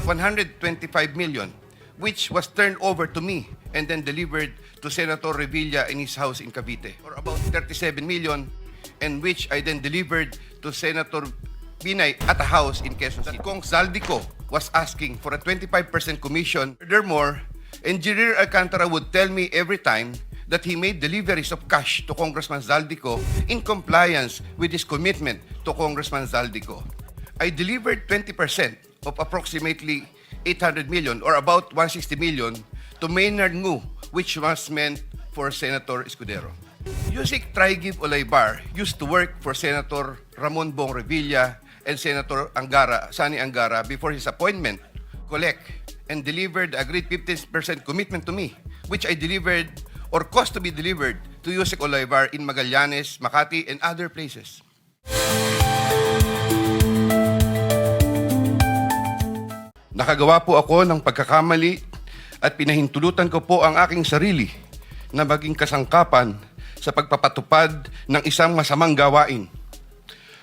125 million, which was turned over to me and then delivered to Senator Revilla in his house in Cavite, or about 37 million, and which I then delivered to Senator Binay at a house in Quezon City. Kong Zaldico was asking for a 25% commission. Furthermore, Engineer Alcantara would tell me every time that he made deliveries of cash to Congressman Zaldico in compliance with his commitment to Congressman Zaldico. I delivered 20% of approximately 800 million or about 160 million to Maynard Ngu, which was meant for Senator Escudero. Usec Trigive Olaybar used to work for Senator Ramon Bong Revilla and Senator Sani Angara before his appointment, collect and delivered the agreed 50% commitment to me, which I delivered or caused to be delivered to Usec Olaybar in Magallanes, Makati, and other places. Nakagawa po ako ng pagkakamali at pinahintulutan ko po ang aking sarili na maging kasangkapan sa pagpapatupad ng isang masamang gawain.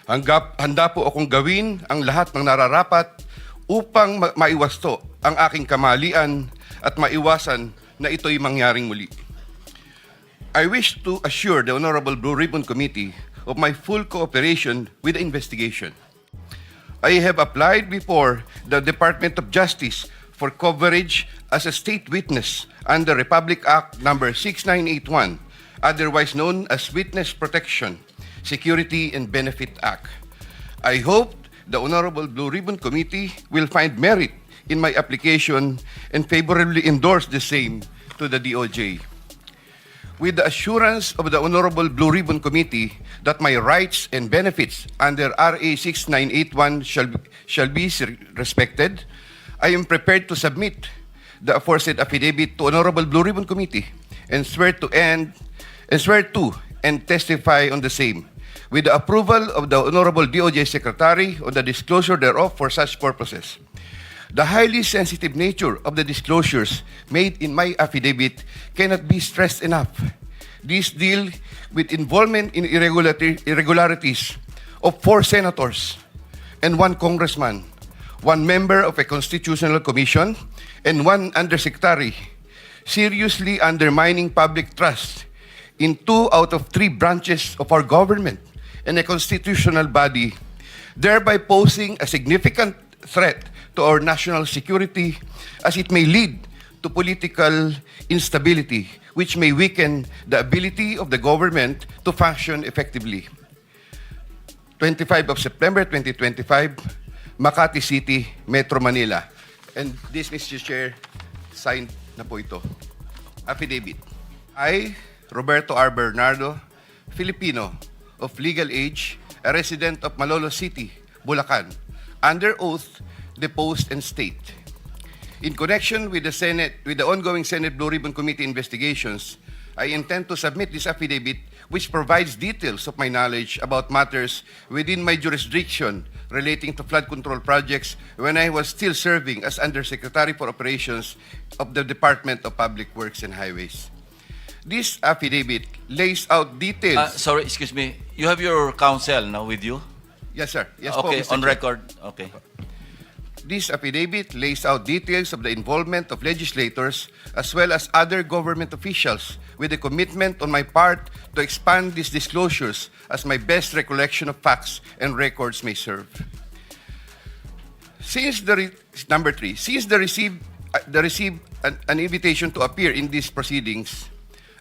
Handa po akong gawin ang lahat ng nararapat upang maiwasto ang aking kamalian at maiwasan na ito'y mangyaring muli. I wish to assure the Honorable Blue Ribbon Committee of my full cooperation with the investigation. I have applied before the Department of Justice for coverage as a state witness under Republic Act No. 6981, otherwise known as Witness Protection, Security and Benefit Act. I hope the Honorable Blue Ribbon Committee will find merit in my application and favorably endorse the same to the DOJ. With the assurance of the Honorable Blue Ribbon Committee that my rights and benefits under RA 6981 shall be respected, I am prepared to submit the aforesaid affidavit to Honorable Blue Ribbon Committee and swear to and testify on the same, with the approval of the Honorable DOJ Secretary on the disclosure thereof for such purposes. The highly sensitive nature of the disclosures made in my affidavit cannot be stressed enough. These deal with involvement in irregularities of 4 senators and 1 congressman, 1 member of a constitutional commission, and 1 undersecretary, seriously undermining public trust in 2 out of 3 branches of our government and a constitutional body, thereby posing a significant threat to our national security as it may lead to political instability, which may weaken the ability of the government to function effectively. 25 of September 2025, Makati City, Metro Manila. And this, Mr. Chair, signed na po ito. Affidavit. I, Roberto R. Bernardo, Filipino, of legal age, a resident of Malolos City, Bulacan, under oath, deposed and state. In connection with the ongoing Senate Blue Ribbon Committee investigations, I intend to submit this affidavit which provides details of my knowledge about matters within my jurisdiction relating to flood control projects when I was still serving as Undersecretary for Operations of the Department of Public Works and Highways. This affidavit lays out details... sorry, excuse me. You have your counsel now with you? Yes, sir. Yes, okay, po, Mr. on Chair. record. Okay. This affidavit lays out details of the involvement of legislators as well as other government officials with a commitment on my part to expand these disclosures as my best recollection of facts and records may serve. Since number 3, since the received an invitation to appear in these proceedings,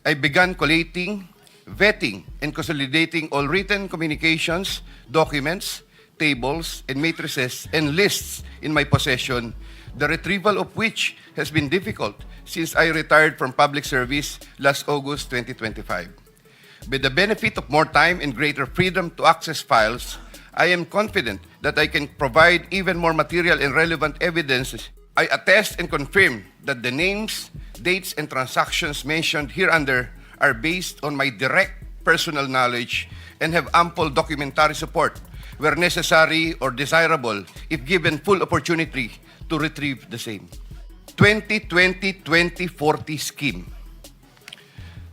I began collating, vetting, and consolidating all written communications, documents, tables, and matrices and lists in my possession, the retrieval of which has been difficult since I retired from public service last August 2025. With the benefit of more time and greater freedom to access files, I am confident that I can provide even more material and relevant evidence. I attest and confirm that the names, dates, and transactions mentioned hereunder are based on my direct personal knowledge and have ample documentary support where necessary or desirable if given full opportunity to retrieve the same. 2020-2040 scheme.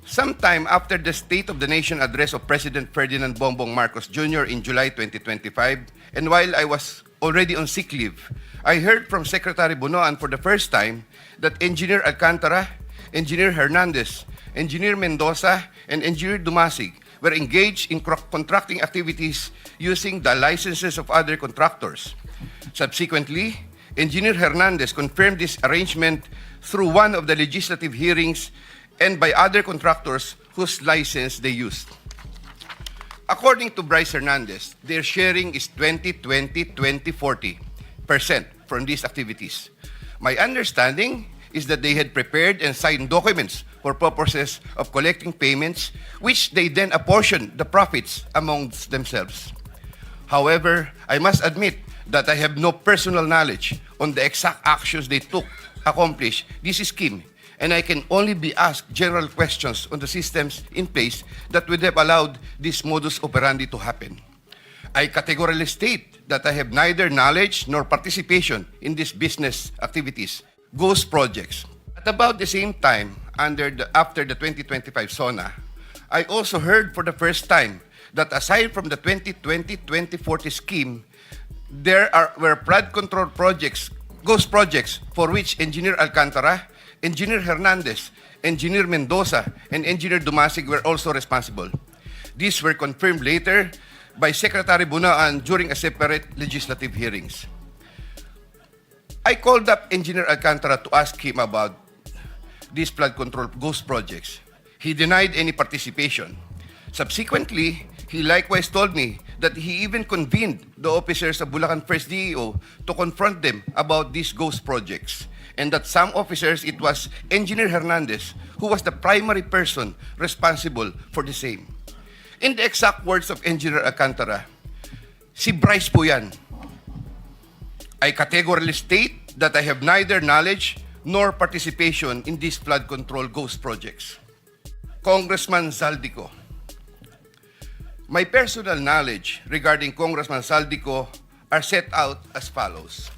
Sometime after the State of the Nation address of President Ferdinand Bongbong Marcos Jr. in July 2025, and while I was already on sick leave, I heard from Secretary Bunoan for the first time that Engineer Alcantara, Engineer Hernandez, Engineer Mendoza, and Engineer Dumasig were engaged in contracting activities using the licenses of other contractors. Subsequently, Engineer Hernandez confirmed this arrangement through one of the legislative hearings and by other contractors whose license they used. According to Bryce Hernandez, their sharing is 20-20-20-40% from these activities. My understanding is that they had prepared and signed documents for purposes of collecting payments, which they then apportioned the profits amongst themselves. However, I must admit that I have no personal knowledge on the exact actions they took to accomplish this scheme, and I can only be asked general questions on the systems in place that would have allowed this modus operandi to happen. I categorically state that I have neither knowledge nor participation in these business activities, ghost projects. At about the same time, after the 2025 SONA, I also heard for the first time that aside from the 2020-2040 scheme, were flood control projects, ghost projects, for which Engineer Alcantara, Engineer Hernandez, Engineer Mendoza, and Engineer Dumasig were also responsible. These were confirmed later by Secretary Bunaan during a separate legislative hearings. I called up Engineer Alcantara to ask him about these flood control ghost projects. He denied any participation. Subsequently, he likewise told me that he even convened the officers of Bulacan First DEO to confront them about these ghost projects, and that some officers, it was Engineer Hernandez who was the primary person responsible for the same. In the exact words of Engineer Alcantara, si Bryce po yan. I categorically state that I have neither knowledge nor participation in these flood control ghost projects. Congressman Zaldico. My personal knowledge regarding Congressman Zaldico are set out as follows.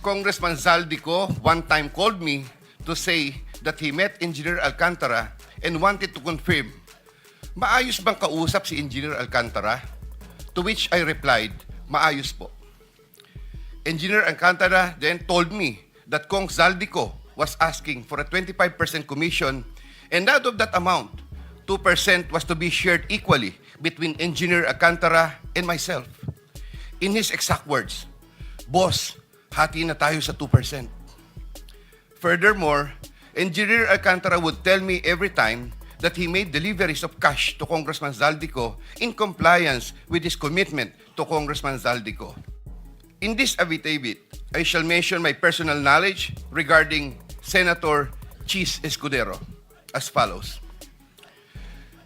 Congressman Zaldico one time called me to say that he met Engineer Alcantara and wanted to confirm, maayos bang kausap si Engineer Alcantara? To which I replied, maayos po. Engineer Alcantara then told me that Kong Zaldico was asking for a 25% commission, and out of that amount, 2% was to be shared equally between Engineer Alcantara and myself. In his exact words, boss, hati na tayo sa 2%. Furthermore, Engineer Alcantara would tell me every time that he made deliveries of cash to Congressman Zaldico in compliance with his commitment to Congressman Zaldico. In this affidavit, I shall mention my personal knowledge regarding Senator Chis Escudero as follows.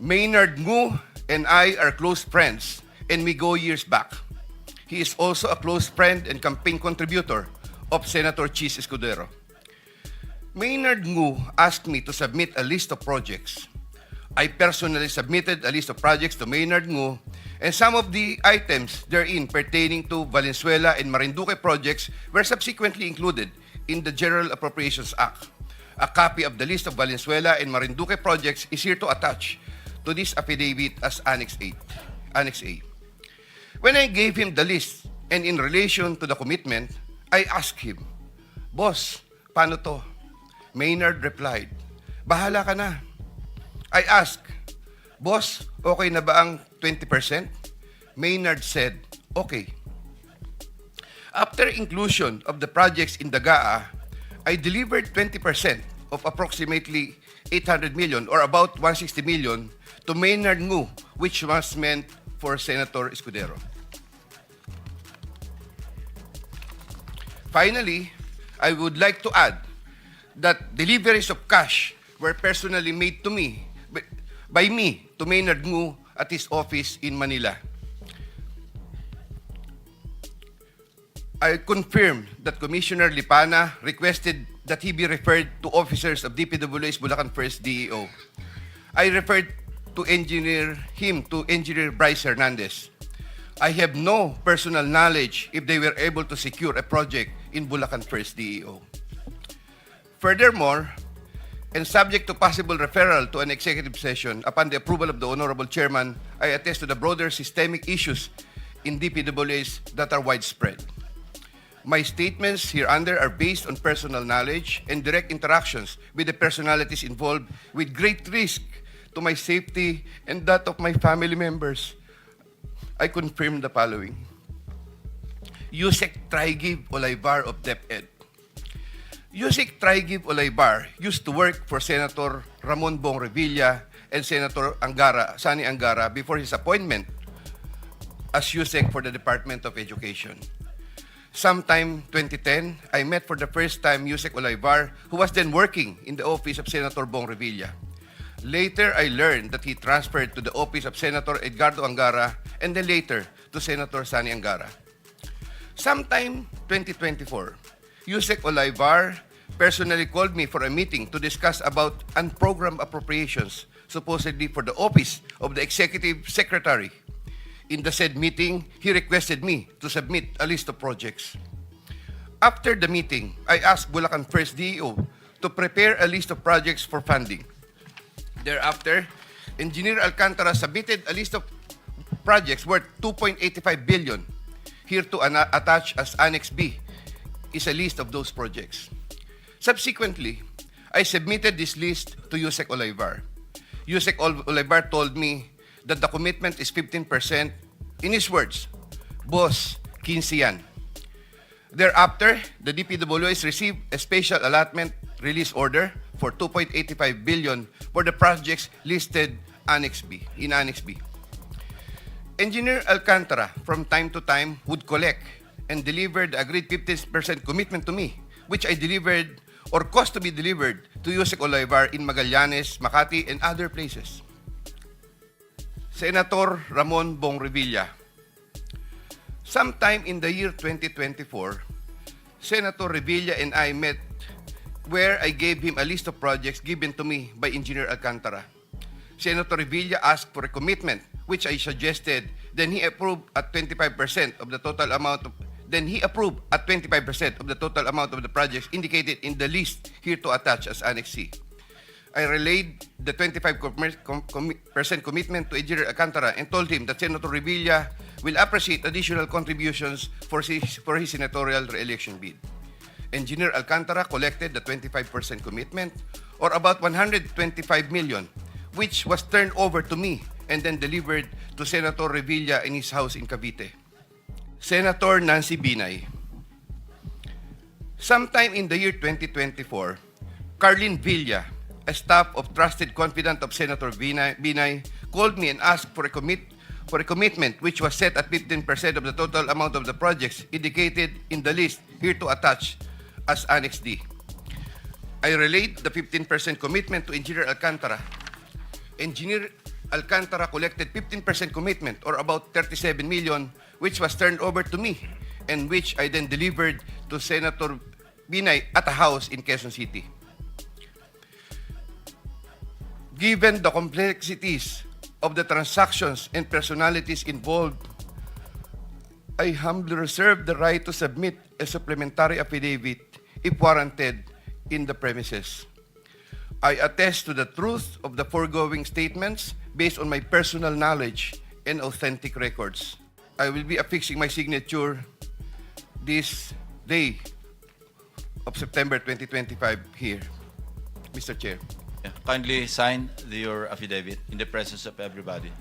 Maynard Ngu and I are close friends, and we go years back. He is also a close friend and campaign contributor of Senator Chis Escudero. Maynard Ngu asked me to submit a list of projects. I personally submitted a list of projects to Maynard Ngu, and some of the items therein pertaining to Valenzuela and Marinduque projects were subsequently included in the General Appropriations Act. A copy of the list of Valenzuela and Marinduque projects is here to attach to this affidavit as Annex A. When I gave him the list and in relation to the commitment, I asked him, Boss, paano to? Maynard replied, bahala ka na. I asked, Boss, okay na ba ang 20%? Maynard said, okay. After inclusion of the projects in the GAA, I delivered 20% of approximately 800 million or about 160 million to Maynard Ngu, which was meant for Senator Escudero. Finally, I would like to add that deliveries of cash were personally made to me, by me, to Maynard Ngu at his office in Manila. I confirm that Commissioner Lipana requested that he be referred to officers of DPWH Bulacan First DEO. I referred to Engineer Bryce Hernandez. I have no personal knowledge if they were able to secure a project in Bulacan First DEO. Furthermore, and subject to possible referral to an executive session upon the approval of the Honorable Chairman, I attest to the broader systemic issues in DPWs that are widespread. My statements hereunder are based on personal knowledge and direct interactions with the personalities involved with great risk to my safety and that of my family members. I confirm the following. Usec Trigiv Olaybar of DepEd. Usec Trigiv Olaybar used to work for Senator Ramon Bong Revilla and Senator Sani Angara before his appointment as Usec for the Department of Education. Sometime 2010, I met for the first time Usec Olaybar, who was then working in the office of Senator Bong Revilla. Later, I learned that he transferred to the office of Senator Edgardo Angara and then later to Senator Sani Angara. Sometime 2024, Usec Olaybar personally called me for a meeting to discuss about unprogrammed appropriations, supposedly for the office of the Executive Secretary. In the said meeting, he requested me to submit a list of projects. After the meeting, I asked Bulacan First DEO to prepare a list of projects for funding. Thereafter, Engineer Alcantara submitted a list of projects worth 2.85 billion. Here to attach as Annex B is a list of those projects. Subsequently, I submitted this list to Usec Olaybar. Usec Olaybar told me that the commitment is 15%. In his words, Boss, 15 yan. Thereafter, the DPWs received a special allotment release order for 2.85 billion for the projects listed in Annex B. Engineer Alcantara, from time to time, would collect and deliver the agreed 15% commitment to me, which I delivered or caused to be delivered to Usec Olaybar in Magallanes, Makati, and other places. Senator Ramon Bong Revilla. Sometime in the year 2024, Senator Revilla and I met where I gave him a list of projects given to me by Engineer Alcantara. Senator Revilla asked for a commitment, which I suggested, then he approved at 25% of the total amount of the projects indicated in the list here to attach as Annex C. I relayed the 25% commitment to Engineer Alcantara and told him that Senator Revilla will appreciate additional contributions for his senatorial re-election bid. Engineer Alcantara collected the 25% commitment, or about 125 million, which was turned over to me and then delivered to Senator Revilla in his house in Cavite. Senator Nancy Binay. Sometime in the year 2024, Carlin Villa, a staff of trusted confidant of Senator Binay, called me and asked for a commitment which was set at 15% of the total amount of the projects indicated in the list here to attach as Annex D. I relayed the 15% commitment to Engineer Alcantara. Engineer Alcantara collected 15% commitment, or about 37 million, which was turned over to me and which I then delivered to Senator Binay at a house in Quezon City. Given the complexities of the transactions and personalities involved, I humbly reserve the right to submit a supplementary affidavit if warranted in the premises. I attest to the truth of the foregoing statements based on my personal knowledge and authentic records. I will be affixing my signature this day of September 2025 here, Mr. Chair. Kindly sign your affidavit in the presence of everybody.